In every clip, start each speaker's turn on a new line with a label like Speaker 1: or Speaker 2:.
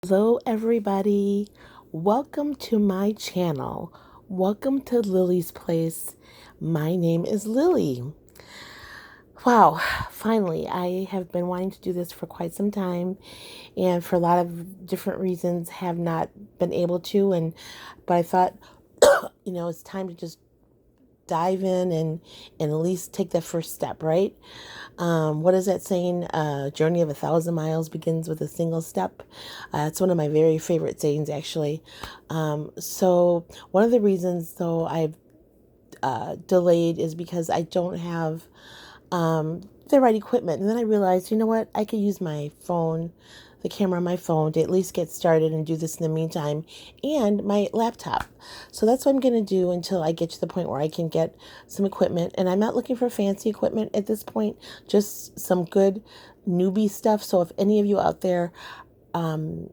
Speaker 1: Hello, everybody. Welcome to my channel. Welcome to Lily's Place. My name is Lily. Wow, finally, I have been wanting to do this for quite some time, and for a lot of different reasons, have not been able to. But I thought, it's time to just dive in and at least take that first step, right? What is that saying? Journey of 1,000 miles begins with a single step. It's one of my very favorite sayings, actually. So one of the reasons, though, I've delayed is because I don't have the right equipment. And then I realized, you know what? I could use my phone, the camera on my phone, to at least get started and do this in the meantime, and my laptop. So that's what I'm going to do until I get to the point where I can get some equipment. And I'm not looking for fancy equipment at this point, just some good newbie stuff. So if any of you out there um,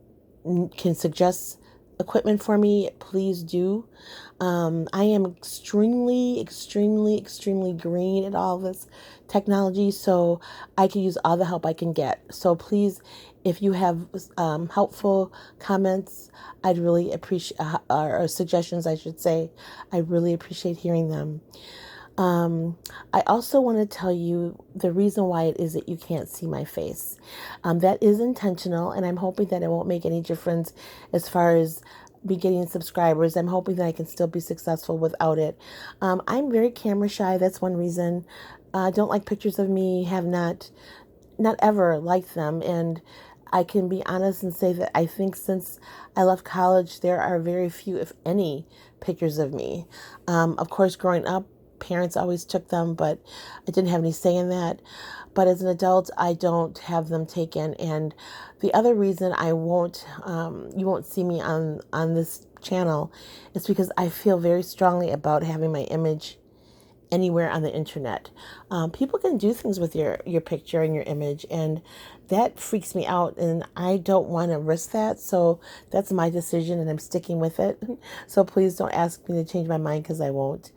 Speaker 1: can suggest equipment for me, please do. I am extremely green at all this technology, so I can use all the help I can get. So please, if you have helpful comments, I'd really appreciate, or suggestions, I should say, I really appreciate hearing them. I also want to tell you the reason why it is that you can't see my face. That is intentional, and I'm hoping that it won't make any difference as far as me getting subscribers. I'm hoping that I can still be successful without it. I'm very camera shy. That's one reason. I don't like pictures of me, have not ever liked them. And I can be honest and say that I think since I left college, there are very few, if any, pictures of me. Of course, growing up, parents always took them, but I didn't have any say in that. But as an adult, I don't have them taken. And the other reason you won't see me on this channel is because I feel very strongly about having my image anywhere on the internet. People can do things with your picture and your image, and that freaks me out, and I don't want to risk that. So that's my decision, and I'm sticking with it. So please don't ask me to change my mind, because I won't.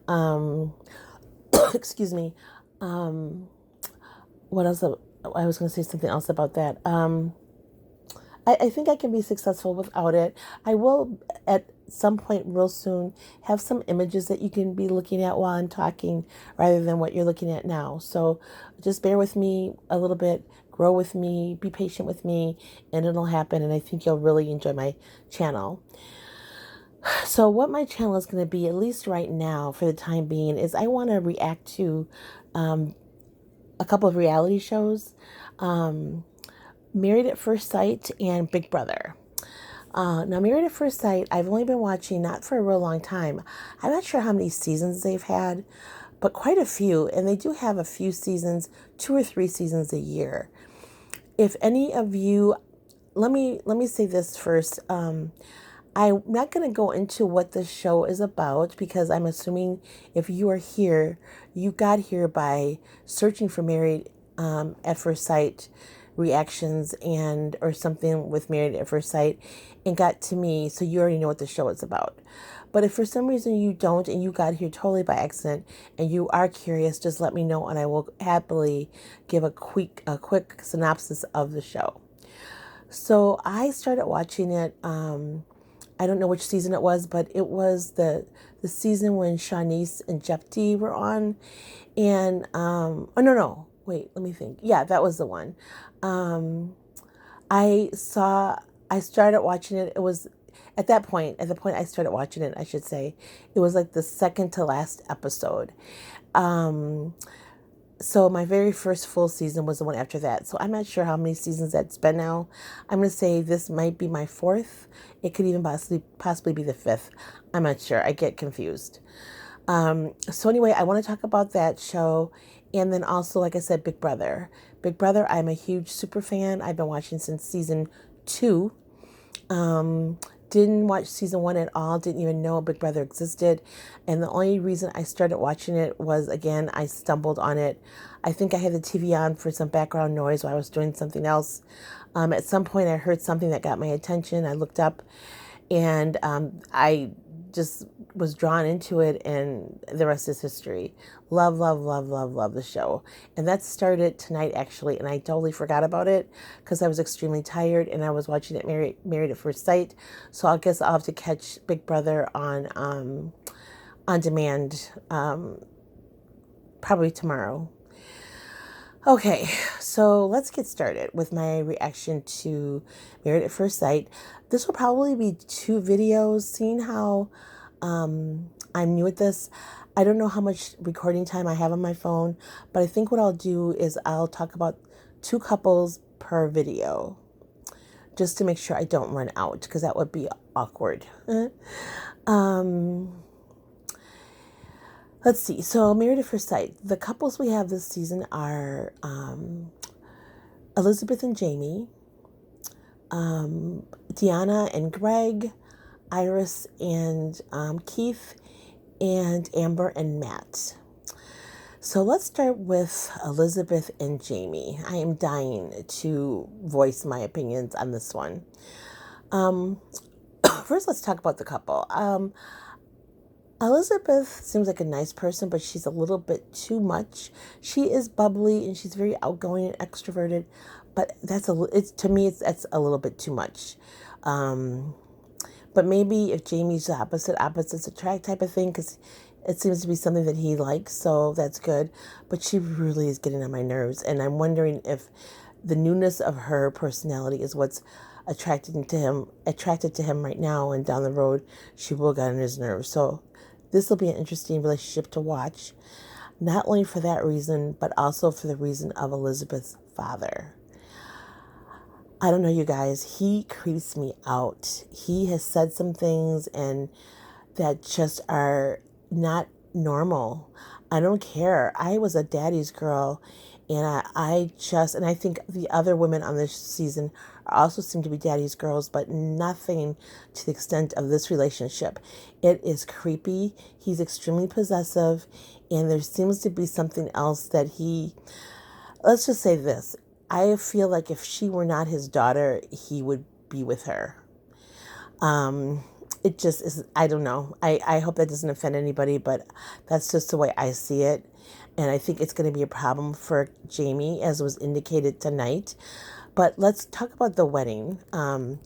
Speaker 1: Um, excuse me. Um, what else? I was going to say something else about that. I think I can be successful without it. I will, at some point real soon, have some images that you can be looking at while I'm talking rather than what you're looking at now. So just bear with me a little bit, grow with me, be patient with me, and it'll happen. And I think you'll really enjoy my channel. So what my channel is going to be, at least right now for the time being, is I want to react to a couple of reality shows. Married at First Sight and Big Brother. Now, Married at First Sight, I've only been watching not for a real long time. I'm not sure how many seasons they've had, but quite a few. And they do have a few seasons, 2 or 3 seasons a year. If any of you, let me say this first. I'm not going to go into what the show is about, because I'm assuming if you are here, you got here by searching for Married at First Sight reactions and or something with Married at First Sight and got to me, so you already know what the show is about. But if for some reason you don't and you got here totally by accident and you are curious, just let me know and I will happily give a quick synopsis of the show. So I started watching it. I don't know which season it was, but it was the season when Shanice and Jeff T were on. And oh no, wait, let me think. Yeah, that was the one. Um, I started watching it. It was at the point I started watching it, I should say, it was like the second to last episode. Um, so my very first full season was the one after that. So I'm not sure how many seasons that's been now. I'm going to say this might be my fourth. It could even possibly be the fifth. I'm not sure. I get confused. So anyway, I want to talk about that show. And then also, like I said, Big Brother. Big Brother, I'm a huge super fan. I've been watching since season 2. Um, didn't watch season 1 at all. Didn't even know Big Brother existed. And the only reason I started watching it was, again, I stumbled on it. I think I had the TV on for some background noise while I was doing something else. At some point, I heard something that got my attention. I looked up and I just was drawn into it, and the rest is history. Love, love, love, love, love the show. And that started tonight, actually, and I totally forgot about it because I was extremely tired and I was watching it Married at First Sight. So I guess I'll have to catch Big Brother on demand probably tomorrow. Okay, so let's get started with my reaction to Married at First Sight. This will probably be 2 videos, seeing how I'm new at this. I don't know how much recording time I have on my phone, but I think what I'll do is I'll talk about 2 couples per video just to make sure I don't run out, because that would be awkward. um, Let's see. So, Married at First Sight. The couples we have this season are Elizabeth and Jamie, Deanna and Greg, Iris and Keith, and Amber and Matt. So let's start with Elizabeth and Jamie. I am dying to voice my opinions on this one. First, let's talk about the couple. Elizabeth seems like a nice person, but she's a little bit too much. She is bubbly and she's very outgoing and extroverted, but that's to me that's a little bit too much. But maybe if Jamie's the opposites attract type of thing, because it seems to be something that he likes, so that's good. But she really is getting on my nerves, and I'm wondering if the newness of her personality is what's attracted to him right now, and down the road she will get on his nerves. So this will be an interesting relationship to watch, not only for that reason, but also for the reason of Elizabeth's father. I don't know, you guys, he creeps me out. He has said some things and that just are not normal. I don't care. I was a daddy's girl, and I think the other women on this season also seem to be daddy's girls, but nothing to the extent of this relationship. It is creepy. He's extremely possessive, and there seems to be something else that let's just say this. I feel like if she were not his daughter, he would be with her. It just is, I don't know. I hope that doesn't offend anybody, but that's just the way I see it. And I think it's going to be a problem for Jamie, as was indicated tonight. But let's talk about the wedding. I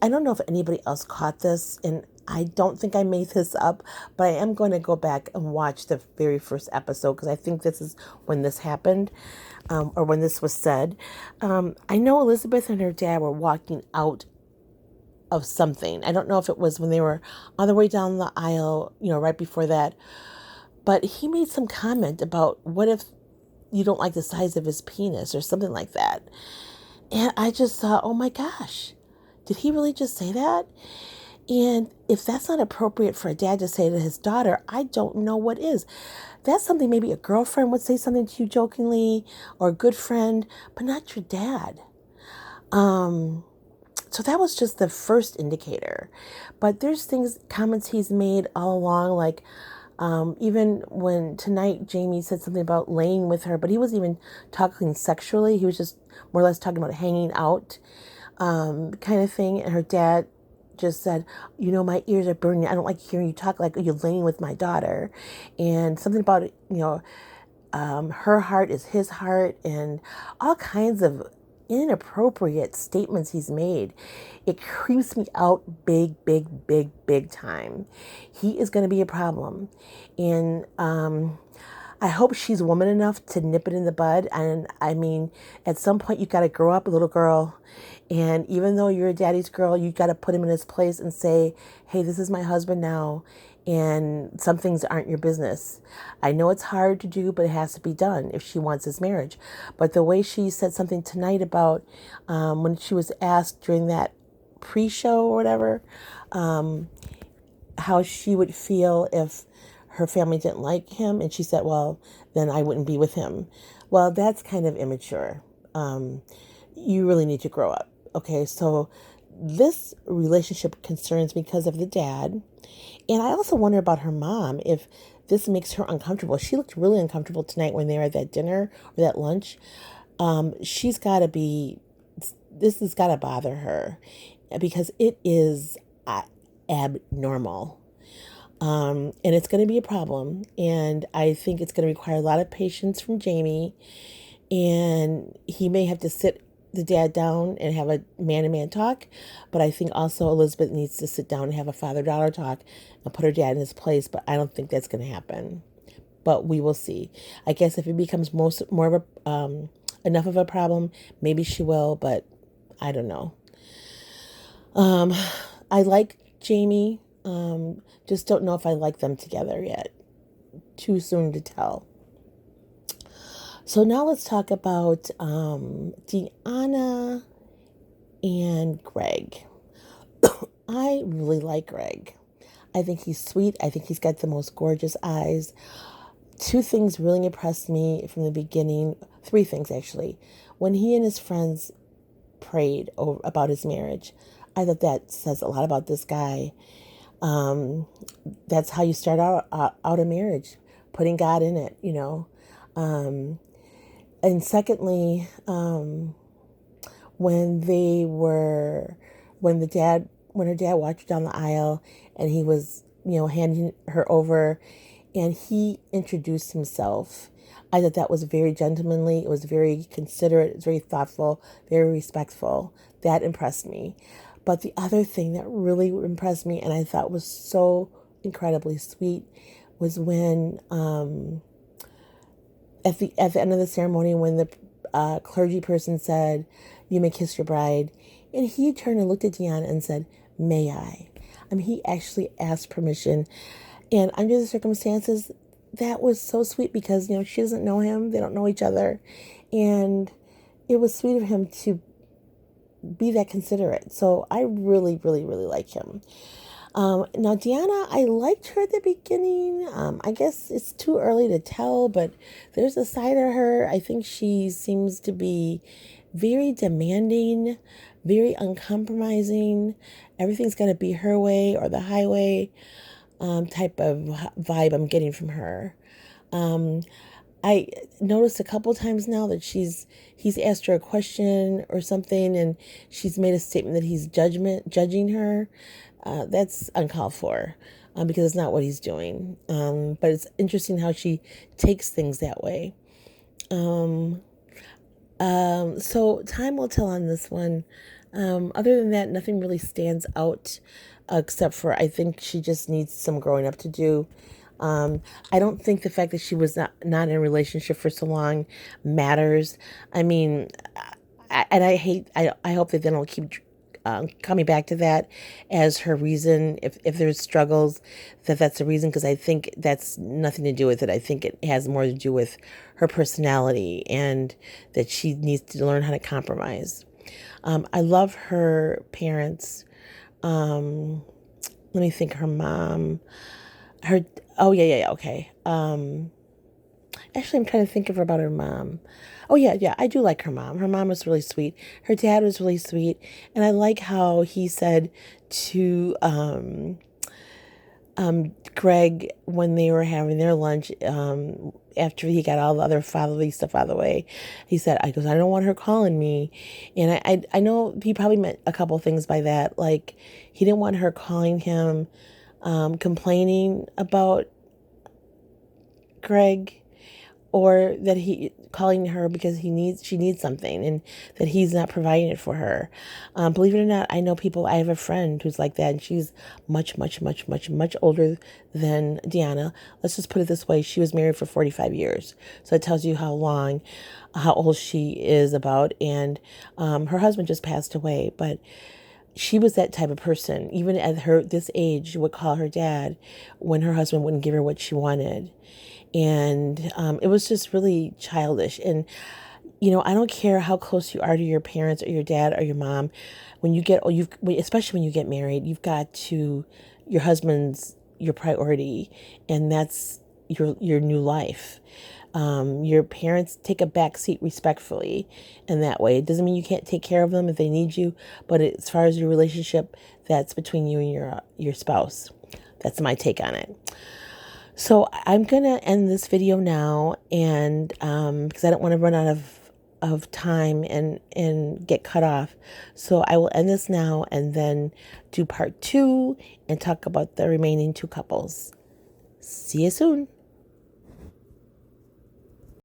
Speaker 1: don't know if anybody else caught this, and I don't think I made this up, but I am going to go back and watch the very first episode, because I think this is when this happened, or when this was said. I know Elizabeth and her dad were walking out of something. I don't know if it was when they were on their way down the aisle, right before that, but he made some comment about, what if you don't like the size of his penis or something like that. And I just thought, oh my gosh, did he really just say that? And if that's not appropriate for a dad to say to his daughter, I don't know what is. That's something maybe a girlfriend would say something to you jokingly, or a good friend, but not your dad. So that was just the first indicator. But there's comments he's made all along, like even when tonight Jamie said something about laying with her, but he wasn't even talking sexually. He was just more or less talking about hanging out, kind of thing. And her dad just said, my ears are burning. I don't like hearing you talk like you're laying with my daughter. And something about it, her heart is his heart, and all kinds of inappropriate statements he's made. It creeps me out big, big, big, big time. He is going to be a problem. And I hope she's woman enough to nip it in the bud. And I mean, at some point you got to grow up, little girl. And even though you're a daddy's girl, you got to put him in his place and say, hey, this is my husband now, and some things aren't your business. I know it's hard to do, but it has to be done if she wants his marriage. But the way she said something tonight about when she was asked during that pre-show or whatever, how she would feel if her family didn't like him, and she said, well, then I wouldn't be with him. Well, that's kind of immature. You really need to grow up. Okay, so this relationship concerns me because of the dad. And I also wonder about her mom, if this makes her uncomfortable. She looked really uncomfortable tonight when they were at that dinner or that lunch. This has got to bother her, because it is abnormal. And it's going to be a problem. And I think it's going to require a lot of patience from Jamie. And he may have to sit the dad down and have a man-to-man talk. But I think also Elizabeth needs to sit down and have a father-daughter talk and put her dad in his place. But I don't think that's going to happen. But we will see. I guess if it becomes more of a enough of a problem, maybe she will. But I don't know. I like Jamie. Just don't know if I like them together yet. Too soon to tell. So now let's talk about Deanna and Greg. I really like Greg. I think he's sweet. I think he's got the most gorgeous eyes. Two things really impressed me from the beginning. Three things, actually. When he and his friends prayed about his marriage, I thought that says a lot about this guy. That's how you start out a marriage, putting God in it, you know. And secondly, when her dad walked down the aisle and he was, handing her over and he introduced himself. I thought that was very gentlemanly. It was very considerate. It was very thoughtful, very respectful. That impressed me. But the other thing that really impressed me and I thought was so incredibly sweet was when at the end of the ceremony when the clergy person said, "You may kiss your bride," and he turned and looked at Deanna and said, "May I?" I mean, he actually asked permission, and under the circumstances, that was so sweet because she doesn't know him, they don't know each other, and it was sweet of him to be that considerate. So I really, really, really like him. Now, Deanna, I liked her at the beginning. I guess it's too early to tell, but there's a side of her. I think she seems to be very demanding, very uncompromising. Everything's got to be her way or the highway type of vibe I'm getting from her. I noticed a couple times now that he's asked her a question or something, and she's made a statement that he's judging her. That's uncalled for because it's not what he's doing. But it's interesting how she takes things that way. So time will tell on this one. Other than that, nothing really stands out except for I think she just needs some growing up to do. I don't think the fact that she was not in a relationship for so long matters. I mean, I hope that they don't keep coming back to that as her reason. If there's struggles, that's the reason, because I think that's nothing to do with it. I think it has more to do with her personality and that she needs to learn how to compromise. I love her parents. Let me think. Her mom, her, oh yeah, okay. Actually, I'm trying to think of her about her mom. Oh yeah, I do like her mom. Her mom was really sweet. Her dad was really sweet, and I like how he said to Greg when they were having their lunch, after he got all the other fatherly stuff out of the way, he said, I don't want her calling me. And I know he probably meant a couple things by that. Like, he didn't want her calling him, complaining about Greg, or that he calling her because she needs something and that he's not providing it for her. Believe it or not, I know people. I have a friend who's like that, and she's much, much, much, much, much older than Deanna. Let's just put it this way: she was married for 45 years, so it tells you how old she is about. And her husband just passed away, but she was that type of person. Even at this age, would call her dad when her husband wouldn't give her what she wanted. And it was just really childish. And, I don't care how close you are to your parents or your dad or your mom. When you get, especially when you get married, your husband's your priority. And that's your new life. Your parents take a back seat respectfully in that way. It doesn't mean you can't take care of them if they need you, but as far as your relationship, that's between you and your spouse. That's my take on it. So I'm going to end this video now, and because I don't want to run out of time and get cut off. So I will end this now and then do part 2 and talk about the remaining 2 couples. See you soon.